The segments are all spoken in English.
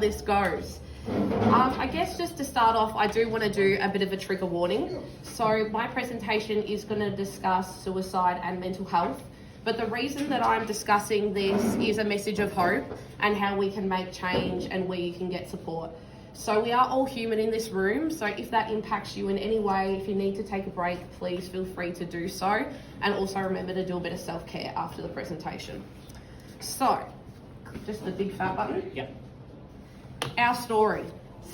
this goes. I guess just to start off, I do want to do a bit of a trigger warning. So my presentation is going to discuss suicide and mental health. But the reason that I'm discussing this is a message of hope and how we can make change and where you can get support. So we are all human in this room, so if that impacts you in any way, if you need to take a break, please feel free to do so. And also remember to do a bit of self-care after the presentation. So, just the big fat button. Yep. Our story.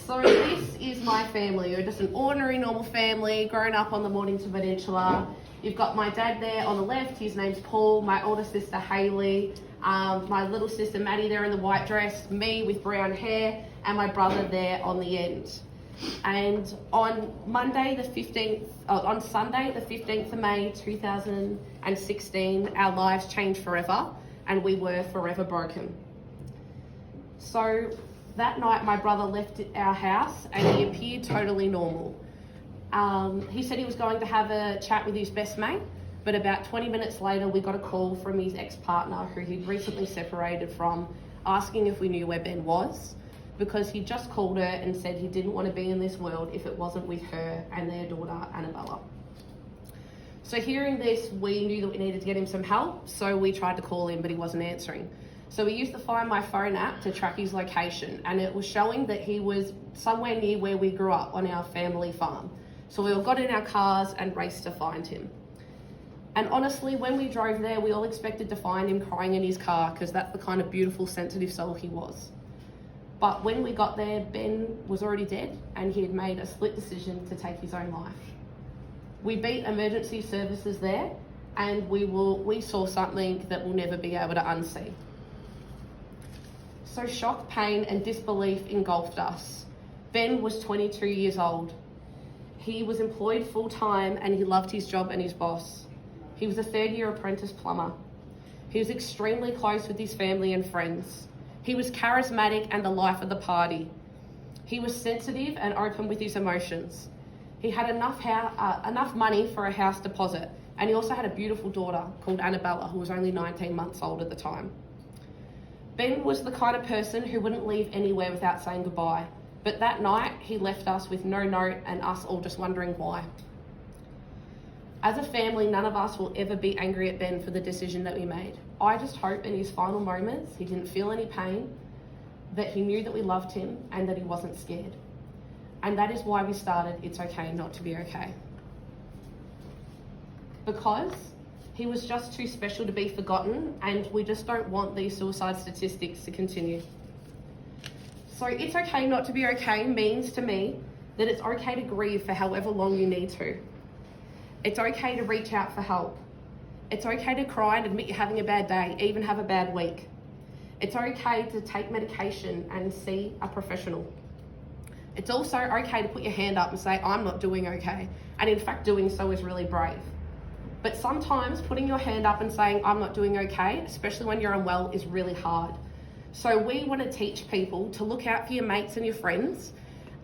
So this is my family. We're just an ordinary, normal family, grown up on the Mornington Peninsula. You've got my dad there on the left, his name's Paul, my older sister Hayley, my little sister Maddie there in the white dress, me with brown hair, and my brother there on the end. And on Sunday the 15th of May 2016, our lives changed forever and we were forever broken. So that night my brother left our house and he appeared totally normal. He said he was going to have a chat with his best mate, but about 20 minutes later we got a call from his ex-partner who he'd recently separated from, asking if we knew where Ben was, because he just called her and said he didn't want to be in this world if it wasn't with her and their daughter Annabella. So hearing this, we knew that we needed to get him some help, so we tried to call him but he wasn't answering. So we used the Find My Phone app to track his location, and it was showing that he was somewhere near where we grew up on our family farm. So we all got in our cars and raced to find him. And honestly, when we drove there, we all expected to find him crying in his car because that's the kind of beautiful, sensitive soul he was. But when we got there, Ben was already dead and he had made a split decision to take his own life. We beat emergency services there and we saw something that we'll never be able to unsee. So shock, pain and disbelief engulfed us. Ben was 22 years old. He was employed full-time and he loved his job and his boss. He was a third-year apprentice plumber. He was extremely close with his family and friends. He was charismatic and the life of the party. He was sensitive and open with his emotions. He had enough money for a house deposit, and he also had a beautiful daughter called Annabella, who was only 19 months old at the time. Ben was the kind of person who wouldn't leave anywhere without saying goodbye. But that night, he left us with no note and us all just wondering why. As a family, none of us will ever be angry at Ben for the decision that we made. I just hope in his final moments, he didn't feel any pain, that he knew that we loved him and that he wasn't scared. And that is why we started It's Okay Not to Be Okay. Because he was just too special to be forgotten, and we just don't want these suicide statistics to continue. So It's Okay Not to Be Okay means to me that it's okay to grieve for however long you need to. It's okay to reach out for help. It's okay to cry and admit you're having a bad day, even have a bad week. It's okay to take medication and see a professional. It's also okay to put your hand up and say, I'm not doing okay. And in fact, doing so is really brave. But sometimes putting your hand up and saying, I'm not doing okay, especially when you're unwell, is really hard. So we want to teach people to look out for your mates and your friends.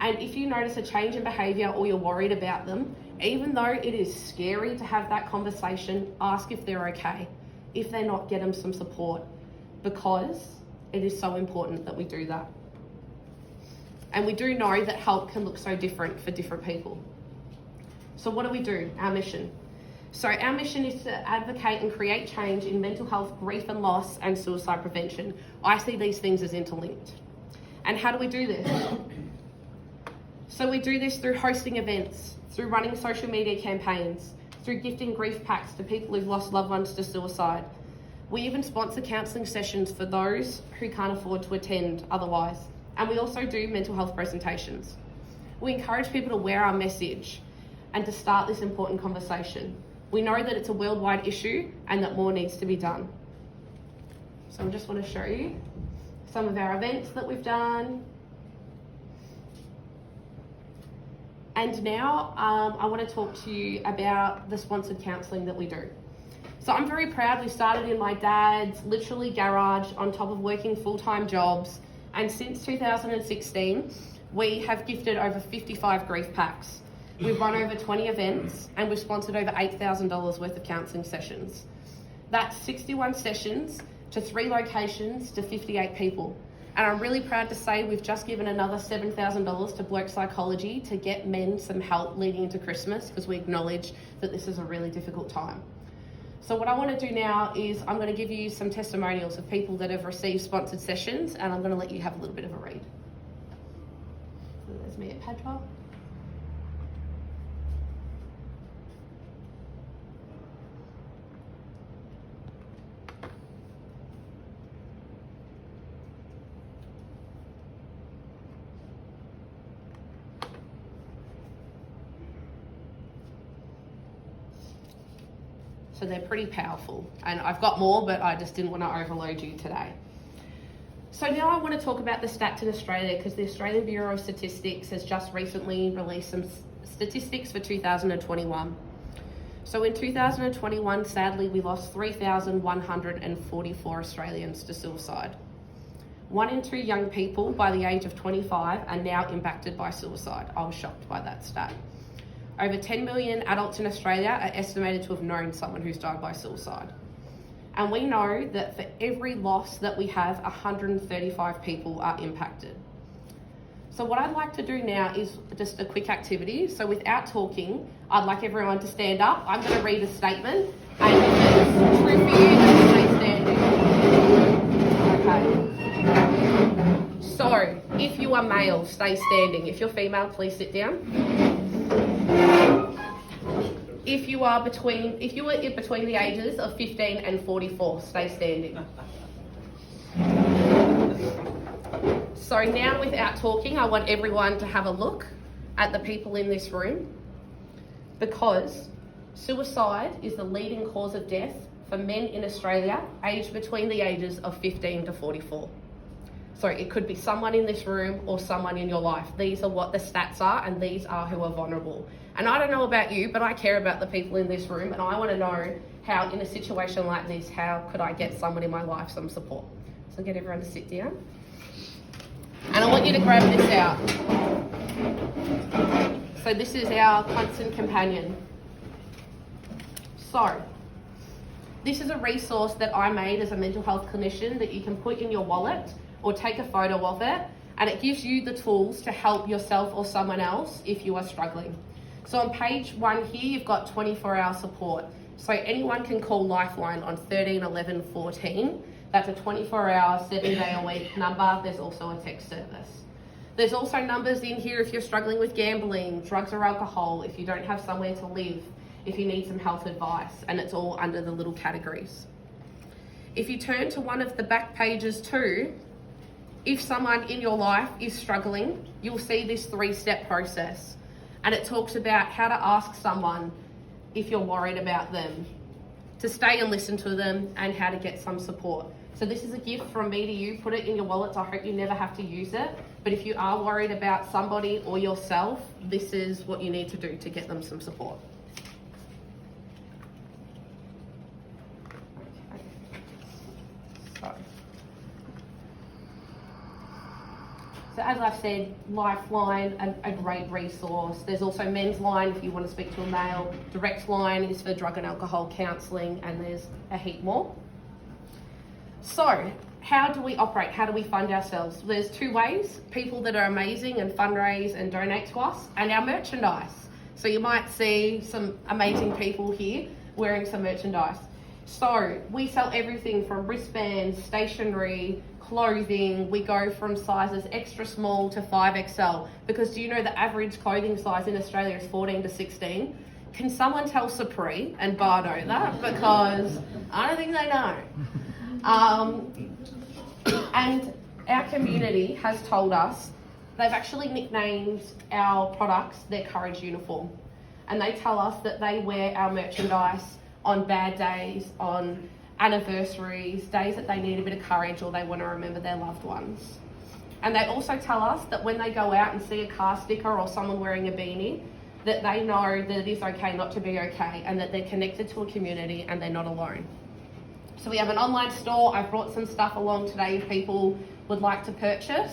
And if you notice a change in behaviour or you're worried about them, even though it is scary to have that conversation, ask if they're okay. If they're not, get them some support, because it is so important that we do that. And we do know that help can look so different for different people. So what do? Our mission. So our mission is to advocate and create change in mental health, grief and loss, and suicide prevention. I see these things as interlinked. And how do we do this? So we do this through hosting events, through running social media campaigns, through gifting grief packs to people who've lost loved ones to suicide. We even sponsor counselling sessions for those who can't afford to attend otherwise. And we also do mental health presentations. We encourage people to wear our message and to start this important conversation. We know that it's a worldwide issue and that more needs to be done. So I just want to show you some of our events that we've done. And now I want to talk to you about the sponsored counselling that we do. So I'm very proud we started in my dad's literally garage on top of working full-time jobs. And since 2016, we have gifted over 55 grief packs. We've run over 20 events and we've sponsored over $8,000 worth of counselling sessions. That's 61 sessions to 3 locations to 58 people. And I'm really proud to say we've just given another $7,000 to Bloke Psychology to get men some help leading into Christmas, because we acknowledge that this is a really difficult time. So what I want to do now is I'm going to give you some testimonials of people that have received sponsored sessions, and I'm going to let you have a little bit of a read. So there's me at Padua. So they're pretty powerful, and I've got more, but I just didn't want to overload you today. So now I want to talk about the stats in Australia, because the Australian Bureau of Statistics has just recently released some statistics for 2021. So in 2021, sadly, we lost 3,144 Australians to suicide. 1 in 2 young people by the age of 25 are now impacted by suicide. I was shocked by that stat. Over 10 million adults in Australia are estimated to have known someone who's died by suicide. And we know that for every loss that we have, 135 people are impacted. So what I'd like to do now is just a quick activity. So without talking, I'd like everyone to stand up. I'm going to read a statement, and if it's true for you, then stay standing. Okay. So if you are male, stay standing. If you're female, please sit down. If you are between the ages of 15 and 44, stay standing. So now, without talking, I want everyone to have a look at the people in this room, because suicide is the leading cause of death for men in Australia aged between the ages of 15 to 44. So it could be someone in this room or someone in your life. These are what the stats are, and these are who are vulnerable. And I don't know about you, but I care about the people in this room, and I want to know how, in a situation like this, how could I get someone in my life some support? So get everyone to sit down. And I want you to grab this out. So this is our constant companion. So this is a resource that I made as a mental health clinician that you can put in your wallet or take a photo of it, and it gives you the tools to help yourself or someone else if you are struggling. So on page 1 here, you've got 24-hour support. So anyone can call Lifeline on 13 11 14. That's a 24-hour, 7-day-a-week number. There's also a text service. There's also numbers in here if you're struggling with gambling, drugs or alcohol, if you don't have somewhere to live, if you need some health advice, and it's all under the little categories. If you turn to one of the back pages too, if someone in your life is struggling, you'll see this 3-step process. And it talks about how to ask someone if you're worried about them, to stay and listen to them, and how to get some support. So this is a gift from me to you. Put it in your wallets. I hope you never have to use it. But if you are worried about somebody or yourself, this is what you need to do to get them some support. Okay. So as I've said, Lifeline, a great resource. There's also Men's Line if you want to speak to a male. Direct Line is for drug and alcohol counselling, and there's a heap more. So how do we operate? How do we fund ourselves? There's 2 ways: people that are amazing and fundraise and donate to us, and our merchandise. So you might see some amazing people here wearing some merchandise. So we sell everything from wristbands, stationery, clothing. We go from sizes extra small to 5XL, because do you know the average clothing size in Australia is 14 to 16? Can someone tell Supreme and Bardo that? Because I don't think they know. And our community has told us they've actually nicknamed our products their Courage Uniform. And they tell us that they wear our merchandise on bad days, on anniversaries, days that they need a bit of courage or they want to remember their loved ones. And they also tell us that when they go out and see a car sticker or someone wearing a beanie, that they know that it is okay not to be okay, and that they're connected to a community and they're not alone. So we have an online store. I've brought some stuff along today if people would like to purchase.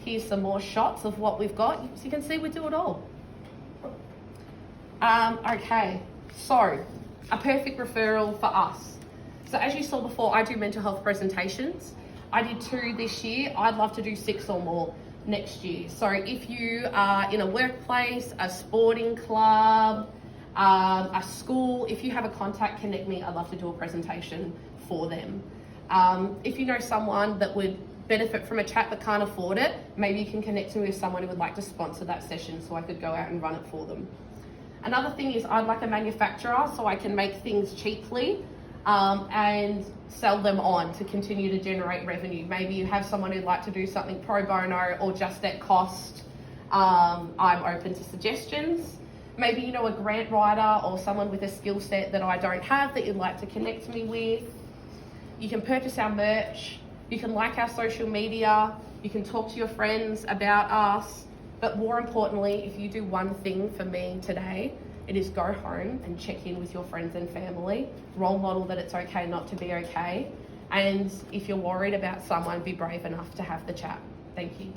Here's some more shots of what we've got. So you can see we do it all. Okay, so a perfect referral for us. So as you saw before, I do mental health presentations. I did 2 this year. I'd love to do 6 or more next year. So if you are in a workplace, a sporting club, a school, if you have a contact, connect me. I'd love to do a presentation for them. If you know someone that would benefit from a chat but can't afford it, maybe you can connect me with someone who would like to sponsor that session so I could go out and run it for them. Another thing is I'd like a manufacturer so I can make things cheaply and sell them on to continue to generate revenue. Maybe you have someone who'd like to do something pro bono or just at cost. I'm open to suggestions. Maybe you know a grant writer or someone with a skill set that I don't have that you'd like to connect me with. You can purchase our merch. You can like our social media. You can talk to your friends about us. But more importantly, if you do one thing for me today, it is go home and check in with your friends and family. Role model that it's okay not to be okay. And if you're worried about someone, be brave enough to have the chat. Thank you.